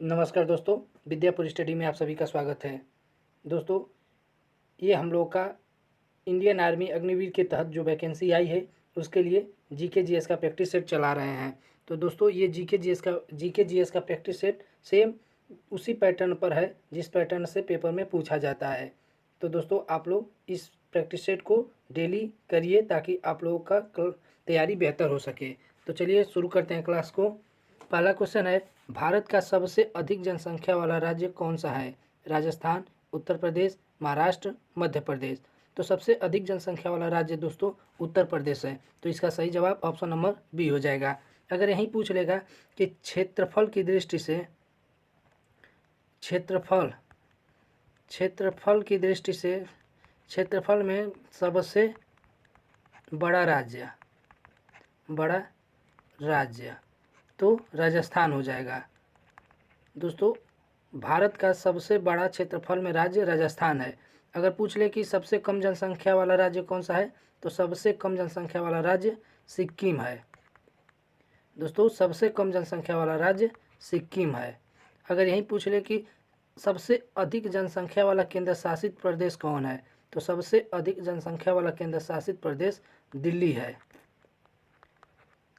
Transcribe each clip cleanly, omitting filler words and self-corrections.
नमस्कार दोस्तों, विद्यापुर स्टडी में आप सभी का स्वागत है। दोस्तों, ये हम लोग का इंडियन आर्मी अग्निवीर के तहत जो वैकेंसी आई है उसके लिए जीके जीएस का प्रैक्टिस सेट चला रहे हैं। तो दोस्तों, ये जीके जीएस का प्रैक्टिस सेट सेम उसी पैटर्न पर है जिस पैटर्न से पेपर में पूछा जाता है। तो दोस्तों, आप लोग इस प्रैक्टिस सेट को डेली करिए ताकि आप लोगों का तैयारी बेहतर हो सके। तो चलिए शुरू करते हैं क्लास को। पहला क्वेश्चन है, भारत का सबसे अधिक जनसंख्या वाला राज्य कौन सा है? राजस्थान, उत्तर प्रदेश, महाराष्ट्र, मध्य प्रदेश। तो सबसे अधिक जनसंख्या वाला राज्य दोस्तों उत्तर प्रदेश है। तो इसका सही जवाब ऑप्शन नंबर बी हो जाएगा। अगर यहीं पूछ लेगा कि क्षेत्रफल की दृष्टि से क्षेत्रफल की दृष्टि से क्षेत्रफल में सबसे बड़ा राज्य तो राजस्थान हो जाएगा। दोस्तों, भारत का सबसे बड़ा क्षेत्रफल में राज्य राजस्थान है। अगर पूछ ले कि सबसे कम जनसंख्या वाला राज्य कौन सा है, तो सबसे कम जनसंख्या वाला राज्य सिक्किम है। दोस्तों, सबसे कम जनसंख्या वाला राज्य सिक्किम है। अगर यही पूछ ले कि सबसे अधिक जनसंख्या वाला केंद्र शासित प्रदेश कौन है, तो सबसे अधिक जनसंख्या वाला केंद्र शासित प्रदेश दिल्ली है।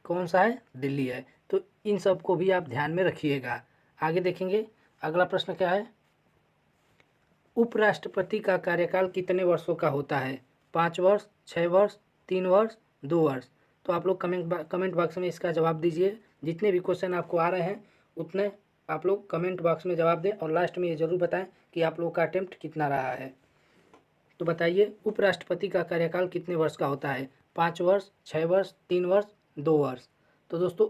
कौन सा है? दिल्ली है। तो इन सब को भी आप ध्यान में रखिएगा। आगे देखेंगे, अगला प्रश्न क्या है। उपराष्ट्रपति का कार्यकाल कितने वर्षों का होता है? 5 वर्ष, 6 वर्ष, 3 वर्ष, 2 वर्ष। तो आप लोग कमेंट बॉक्स में इसका जवाब दीजिए। जितने भी क्वेश्चन आपको आ रहे हैं उतने आप लोग कमेंट बॉक्स में जवाब दें और लास्ट में ये ज़रूर बताएं कि आप लोग का अटेम्प्ट कितना रहा है। तो बताइए, उपराष्ट्रपति का कार्यकाल कितने वर्ष का होता है? 5 वर्ष, 6 वर्ष, 3 वर्ष, 2 वर्ष। तो दोस्तों,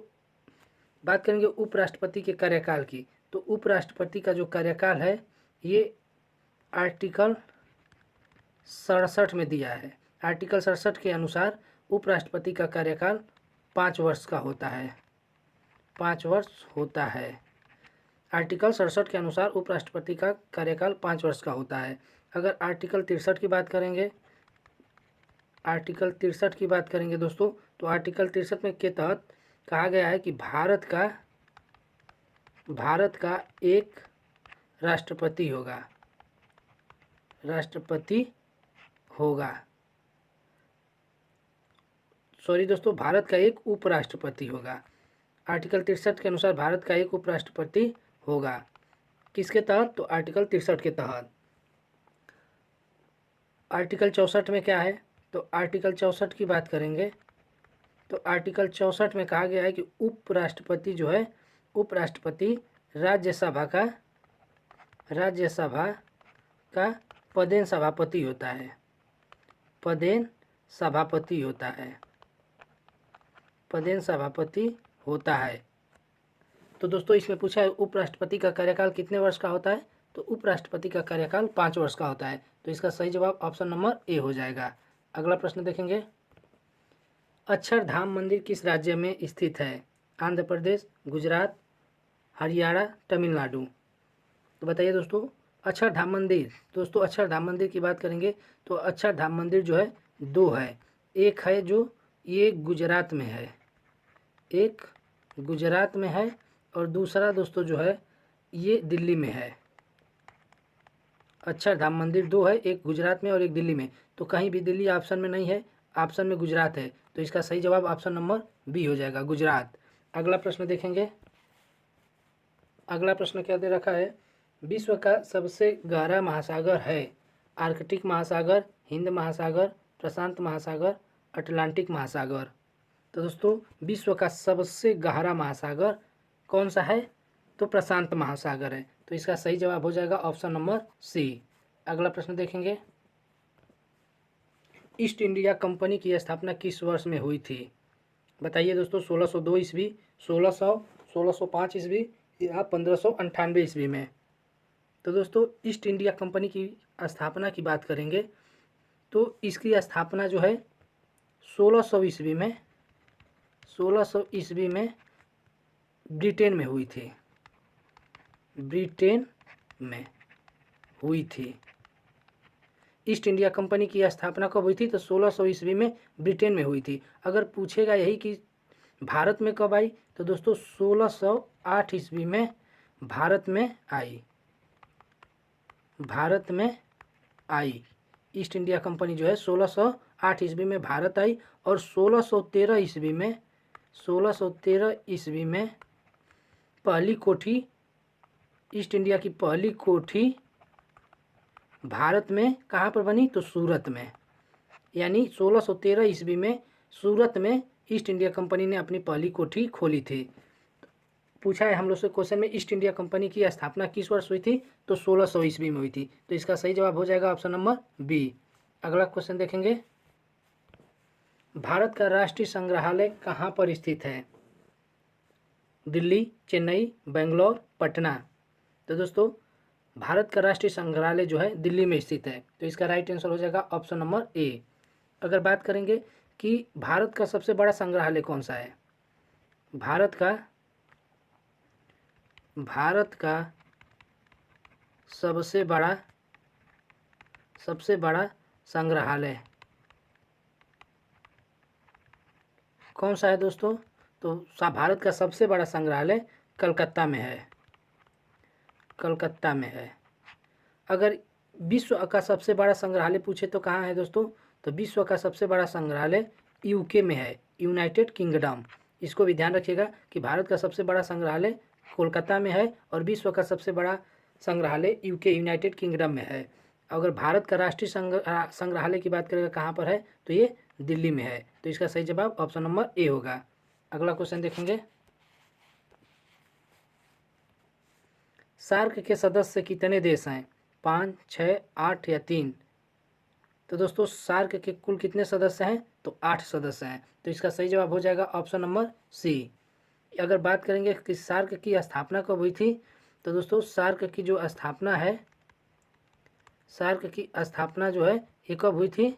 बात करेंगे उपराष्ट्रपति के कार्यकाल की। तो उपराष्ट्रपति का जो कार्यकाल है ये आर्टिकल 67 में दिया है। आर्टिकल 67 के अनुसार उपराष्ट्रपति का कार्यकाल 5 वर्ष का होता है। 5 वर्ष होता है। आर्टिकल 67 के अनुसार उपराष्ट्रपति का कार्यकाल 5 वर्ष का होता है। अगर आर्टिकल 63 की बात करेंगे, दोस्तों, तो आर्टिकल 63 में के तहत कहा गया है कि भारत का एक राष्ट्रपति होगा। सॉरी दोस्तों, भारत का एक उपराष्ट्रपति होगा। आर्टिकल 63 के अनुसार भारत का एक उपराष्ट्रपति होगा। किसके तहत? तो आर्टिकल 63 के तहत। आर्टिकल 64 में क्या है? तो आर्टिकल 64 की बात करेंगे तो आर्टिकल 64 में कहा गया है कि उपराष्ट्रपति जो है, उपराष्ट्रपति राज्यसभा का पदेन सभापति होता है। पदेन सभापति होता है। तो दोस्तों, इसमें पूछा है उपराष्ट्रपति का कार्यकाल कितने वर्ष का होता है? तो उपराष्ट्रपति का कार्यकाल 5 वर्ष का होता है। तो इसका सही जवाब ऑप्शन नंबर ए हो जाएगा। अगला प्रश्न देखेंगे, अक्षरधाम मंदिर किस राज्य में स्थित है? आंध्र प्रदेश, गुजरात, हरियाणा, तमिलनाडु। तो बताइए दोस्तों, अक्षरधाम मंदिर की बात करेंगे तो अक्षरधाम मंदिर जो है 2 है। एक है जो ये गुजरात में है, और दूसरा दोस्तों जो है ये दिल्ली में है। अक्षरधाम मंदिर 2 है, एक गुजरात में और एक दिल्ली में। तो कहीं भी दिल्ली ऑप्शन में नहीं है, ऑप्शन में गुजरात है। तो इसका सही जवाब ऑप्शन नंबर बी हो जाएगा, गुजरात। अगला प्रश्न देखेंगे। अगला प्रश्न क्या दे रखा है, विश्व का सबसे गहरा महासागर है? आर्कटिक महासागर, हिंद महासागर, प्रशांत महासागर, अटलांटिक महासागर। तो दोस्तों, विश्व का सबसे गहरा महासागर कौन सा है? तो प्रशांत महासागर है। तो इसका सही जवाब हो जाएगा ऑप्शन नंबर सी। अगला प्रश्न देखेंगे, ईस्ट इंडिया कंपनी की स्थापना किस वर्ष में हुई थी? बताइए दोस्तों, 1602 ईस्वी, 1605 ईस्वी या 1598 ईस्वी में। तो दोस्तों, ईस्ट इंडिया कंपनी की स्थापना की बात करेंगे तो इसकी स्थापना जो है 1600 ईस्वी में ब्रिटेन में हुई थी। ईस्ट इंडिया कंपनी की स्थापना कब हुई थी? तो 1600 ईस्वी में ब्रिटेन में हुई थी। अगर पूछेगा यही कि भारत में कब आई, तो दोस्तों 1608 ईस्वी में भारत में आई, भारत में आई। ईस्ट इंडिया कंपनी जो है 1608 ईस्वी में भारत आई और 1613 ईस्वी में पहली कोठी, ईस्ट इंडिया की पहली कोठी भारत में कहाँ पर बनी, तो सूरत में। यानी 1613 ईस्वी में सूरत में ईस्ट इंडिया कंपनी ने अपनी पहली कोठी खोली थी। पूछा है हम लोग से क्वेश्चन में, ईस्ट इंडिया कंपनी की स्थापना किस वर्ष हुई थी, तो 1600 ईस्वी में हुई थी। तो इसका सही जवाब हो जाएगा ऑप्शन नंबर बी। अगला क्वेश्चन देखेंगे, भारत का राष्ट्रीय संग्रहालय कहाँ पर स्थित है, दिल्ली, चेन्नई, बेंगलोर, पटना। तो दोस्तों भारत का राष्ट्रीय संग्रहालय जो है दिल्ली में स्थित है। तो इसका राइट आंसर हो जाएगा ऑप्शन नंबर ए। अगर बात करेंगे कि भारत का सबसे बड़ा संग्रहालय कौन सा है, भारत का सबसे बड़ा संग्रहालय कौन सा है दोस्तों, तो भारत का सबसे बड़ा संग्रहालय कलकत्ता में है, कलकत्ता में है। अगर विश्व का सबसे बड़ा संग्रहालय पूछे तो कहाँ है दोस्तों, तो विश्व का सबसे बड़ा संग्रहालय यूके में है, यूनाइटेड किंगडम। इसको भी ध्यान रखिएगा कि भारत का सबसे बड़ा संग्रहालय कोलकाता में है और विश्व का सबसे बड़ा संग्रहालय यूके, यूनाइटेड किंगडम में है। अगर भारत का राष्ट्रीय संग्रहालय की बात करेगा कहाँ पर है, तो ये दिल्ली में है। तो इसका सही जवाब ऑप्शन नंबर ए होगा। अगला क्वेश्चन देखेंगे, सार्क के सदस्य कितने देश हैं, 5, 6, 8 या 3। तो दोस्तों सार्क के कुल कितने सदस्य हैं, तो 8 सदस्य हैं। तो इसका सही जवाब हो जाएगा ऑप्शन नंबर सी। अगर बात करेंगे कि सार्क की स्थापना कब हुई थी, तो दोस्तों सार्क की जो स्थापना है, सार्क की स्थापना जो है ये कब हुई थी,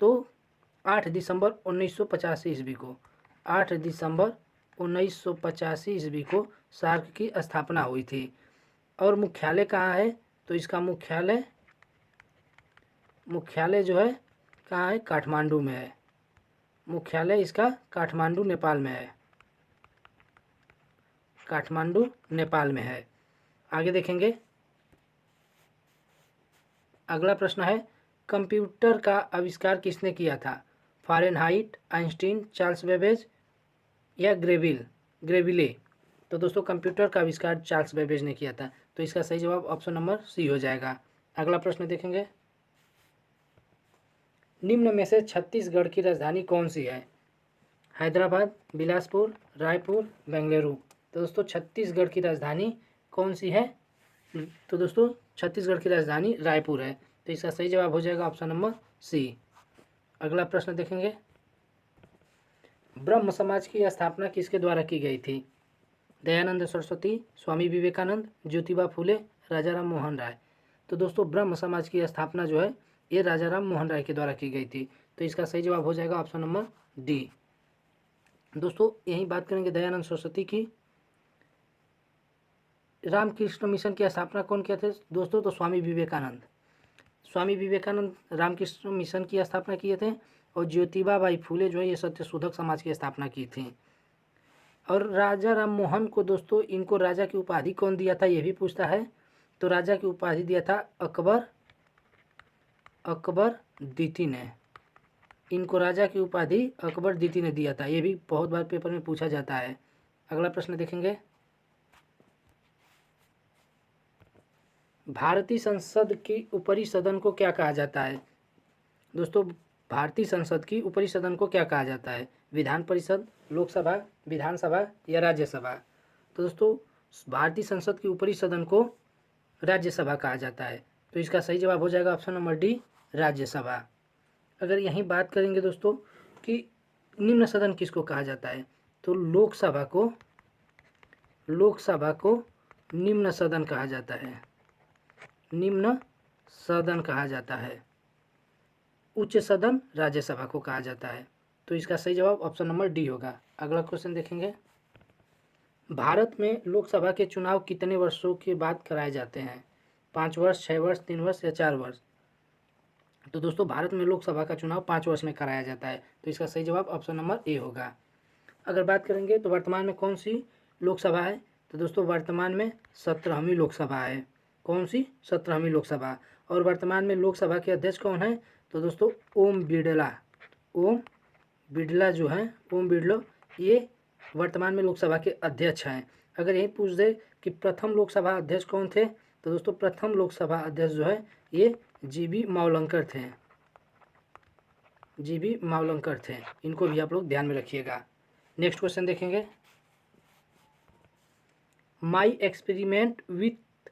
तो 8 दिसंबर 1985 ईस्वी को, 8 दिसंबर 1985 ईस्वी को सार्क की स्थापना हुई थी। और मुख्यालय कहाँ है, तो इसका मुख्यालय जो है कहाँ है, काठमांडू में है। मुख्यालय इसका काठमांडू नेपाल में है, काठमांडू नेपाल में है। आगे देखेंगे, अगला प्रश्न है, कंप्यूटर का आविष्कार किसने किया था, फ़ारेनहाइट, आइंस्टीन, चार्ल्स बेबेज या ग्रेविले। तो दोस्तों कंप्यूटर का आविष्कार चार्ल्स बेबेज ने किया था। तो इसका सही जवाब ऑप्शन नंबर सी हो जाएगा। अगला प्रश्न देखेंगे, निम्न में से छत्तीसगढ़ की राजधानी कौन सी है, हैदराबाद, बिलासपुर, रायपुर, बेंगलुरु। तो दोस्तों छत्तीसगढ़ की राजधानी कौन सी है, तो दोस्तों छत्तीसगढ़ की राजधानी रायपुर है। तो इसका सही जवाब हो जाएगा ऑप्शन नंबर सी। अगला प्रश्न देखेंगे, ब्रह्म समाज की स्थापना किसके द्वारा की गई थी, दयानंद सरस्वती, स्वामी विवेकानंद, ज्योतिबा फुले, राजा राम मोहन राय। तो दोस्तों ब्रह्म समाज की स्थापना जो है ये राजा राम मोहन राय के द्वारा की गई थी। तो इसका सही जवाब हो जाएगा ऑप्शन नंबर डी। दोस्तों यही बात करेंगे दयानंद सरस्वती की। रामकृष्ण मिशन की स्थापना कौन किया थे दोस्तों, तो स्वामी विवेकानंद। स्वामी विवेकानंद रामकृष्ण मिशन की स्थापना किए थे। और ज्योतिबा बाई फुले जो है ये सत्यशोधक समाज की स्थापना की थी। और राजा राम मोहन को दोस्तों इनको राजा की उपाधि कौन दिया था, ये भी पूछता है। तो राजा की उपाधि दिया था अकबर द्वितीय ने। इनको राजा की उपाधि अकबर द्वितीय ने दिया था। ये भी बहुत बार पेपर में पूछा जाता है। अगला प्रश्न देखेंगे, भारतीय संसद की ऊपरी सदन को क्या कहा जाता है। दोस्तों भारतीय संसद की ऊपरी सदन को क्या कहा जाता है, विधान परिषद, लोकसभा, विधानसभा या राज्यसभा। तो दोस्तों भारतीय संसद की ऊपरी सदन को राज्यसभा कहा जाता है। तो इसका सही जवाब हो जाएगा ऑप्शन नंबर डी, राज्यसभा। अगर यहीं बात करेंगे दोस्तों कि निम्न सदन किसको कहा जाता है, तो लोकसभा को निम्न सदन कहा जाता है, निम्न सदन कहा जाता है। उच्च सदन राज्यसभा को कहा जाता है। तो इसका सही जवाब ऑप्शन नंबर डी होगा। अगला क्वेश्चन देखेंगे, भारत में लोकसभा के चुनाव कितने वर्षों के बाद कराए जाते हैं, 5 वर्ष, 6 वर्ष, 3 वर्ष या 4 वर्ष। तो दोस्तों भारत में लोकसभा का चुनाव 5 वर्ष में कराया जाता है। तो इसका सही जवाब ऑप्शन नंबर ए होगा। अगर बात करेंगे तो वर्तमान में कौन सी लोकसभा है, तो दोस्तों वर्तमान में 17वीं लोकसभा है। कौन सी? 17वीं लोकसभा। और वर्तमान में लोकसभा के अध्यक्ष कौन है? तो दोस्तों ओम बिरला। ओम बिरला जो है, ओम बिरला, ये वर्तमान में लोकसभा के अध्यक्ष हैं। अगर यही पूछ दे कि प्रथम लोकसभा अध्यक्ष कौन थे, तो दोस्तों प्रथम लोकसभा अध्यक्ष जो है ये जीबी मावलंकर थे। जीबी मावलंकर थे। इनको भी आप लोग ध्यान में रखिएगा। नेक्स्ट क्वेश्चन देखेंगे। माई एक्सपेरिमेंट विथ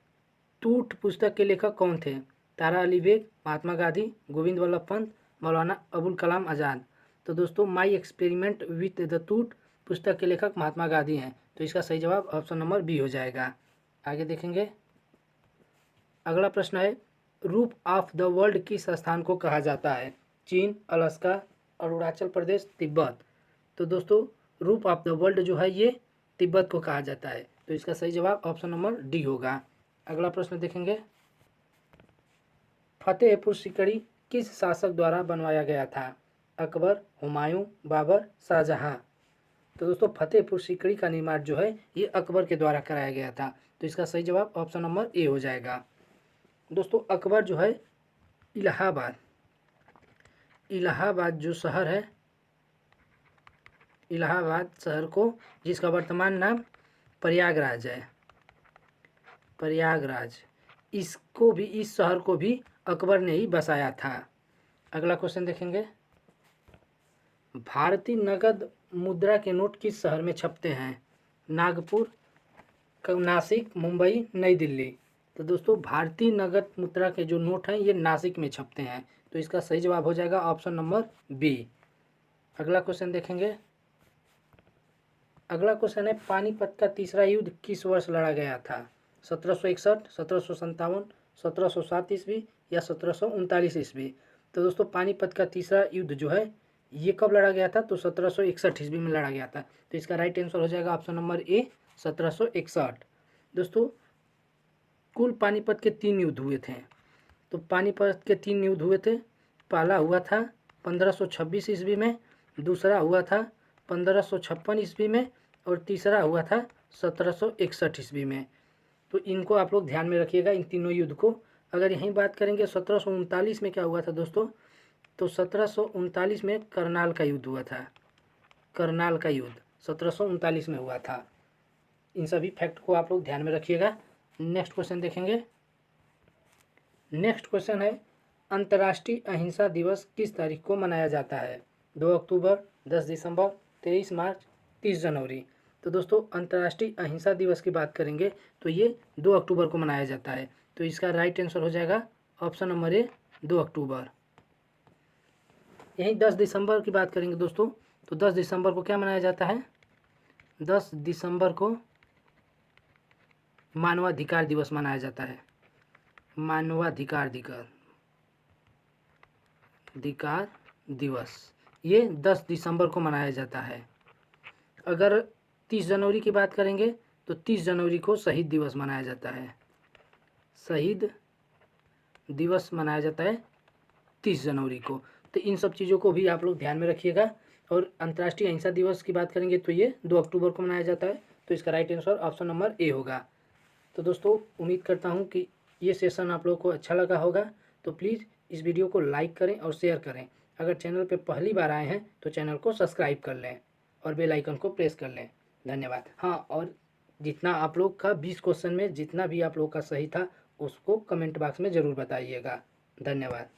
टूट पुस्तक के लेखक कौन थे? तारा अली बेग, महात्मा गांधी, गोविंद वल्लभ पंत, मौलाना अबुल कलाम आज़ाद। तो दोस्तों माई एक्सपेरिमेंट विथ द टूट पुस्तक के लेखक महात्मा गांधी हैं। तो इसका सही जवाब ऑप्शन नंबर बी हो जाएगा। आगे देखेंगे। अगला प्रश्न है, रूप ऑफ द वर्ल्ड किस स्थान को कहा जाता है? चीन, अलास्का, अरुणाचल प्रदेश, तिब्बत। तो दोस्तों रूप ऑफ द वर्ल्ड जो है ये तिब्बत को कहा जाता है। तो इसका सही जवाब ऑप्शन नंबर डी होगा। अगला प्रश्न देखेंगे। फतेहपुर सीकरी किस शासक द्वारा बनवाया गया था? अकबर, हुमायूं, बाबर, शाहजहां। तो दोस्तों फतेहपुर सीकरी का निर्माण जो है ये अकबर के द्वारा कराया गया था। तो इसका सही जवाब ऑप्शन नंबर ए हो जाएगा। दोस्तों अकबर जो है इलाहाबाद, इलाहाबाद जो शहर है, इलाहाबाद शहर को, जिसका वर्तमान नाम प्रयागराज है, प्रयागराज, इसको भी, इस शहर को भी अकबर ने ही बसाया था। अगला क्वेश्चन देखेंगे। भारतीय नगद मुद्रा के नोट किस शहर में छपते हैं? नागपुर, नासिक, मुंबई, नई दिल्ली। तो दोस्तों भारतीय नगद मुद्रा के जो नोट हैं ये नासिक में छपते हैं। तो इसका सही जवाब हो जाएगा ऑप्शन नंबर बी। अगला क्वेश्चन देखेंगे। अगला क्वेश्चन है, पानीपत का तीसरा युद्ध किस वर्ष लड़ा गया था? 1761, 1757, 1707 ईस्वी या 1739 ईस्वी। तो दोस्तों पानीपत का तीसरा युद्ध जो है ये कब लड़ा गया था? तो 1761 ईस्वी में लड़ा गया था। तो इसका राइट आंसर हो जाएगा ऑप्शन नंबर ए, 1761। दोस्तों कुल पानीपत के 3 युद्ध हुए थे। तो पानीपत के 3 युद्ध हुए थे। पहला हुआ था 1526 ईस्वी में, दूसरा हुआ था 1556 ईस्वी में और तीसरा हुआ था 1761 ईस्वी में। तो इनको आप लोग ध्यान में रखिएगा, इन तीनों युद्ध को। अगर यहीं बात करेंगे 1739 में क्या हुआ था दोस्तों? तो 1739 में करनाल का युद्ध हुआ था। करनाल का युद्ध 1739 में हुआ था। इन सभी फैक्ट को आप लोग ध्यान में रखिएगा। नेक्स्ट क्वेश्चन देखेंगे। नेक्स्ट क्वेश्चन है, अंतर्राष्ट्रीय अहिंसा दिवस किस तारीख को मनाया जाता है? 2 अक्टूबर, 10 दिसंबर, 23 मार्च, 30 जनवरी। तो दोस्तों अंतर्राष्ट्रीय अहिंसा दिवस की बात करेंगे तो ये 2 अक्टूबर को मनाया जाता है। तो इसका राइट आंसर हो जाएगा ऑप्शन नंबर ए, 2 अक्टूबर। यहीं 10 दिसंबर की बात करेंगे दोस्तों, तो 10 दिसंबर को क्या मनाया जाता है? 10 दिसंबर को मानवाधिकार दिवस मनाया जाता है। मानवाधिकार अधिकार दिवस ये 10 दिसंबर को मनाया जाता है। अगर 30 जनवरी की बात करेंगे तो 30 जनवरी को शहीद दिवस मनाया जाता है। शहीद दिवस मनाया जाता है 30 जनवरी को। तो इन सब चीज़ों को भी आप लोग ध्यान में रखिएगा। और अंतर्राष्ट्रीय अहिंसा दिवस की बात करेंगे तो ये 2 अक्टूबर को मनाया जाता है। तो इसका right answer option number A होगा। तो दोस्तों उम्मीद करता हूँ कि ये सेशन आप लोगों को अच्छा लगा होगा। तो प्लीज़ इस वीडियो को लाइक करें और शेयर करें। अगर चैनल पे पहली बार आए हैं तो चैनल को सब्सक्राइब कर लें और बेल आइकन को प्रेस कर लें। धन्यवाद। हाँ, और जितना आप लोग का 20 क्वेश्चन में जितना भी आप लोग का सही था उसको कमेंट बॉक्स में ज़रूर बताइएगा। धन्यवाद।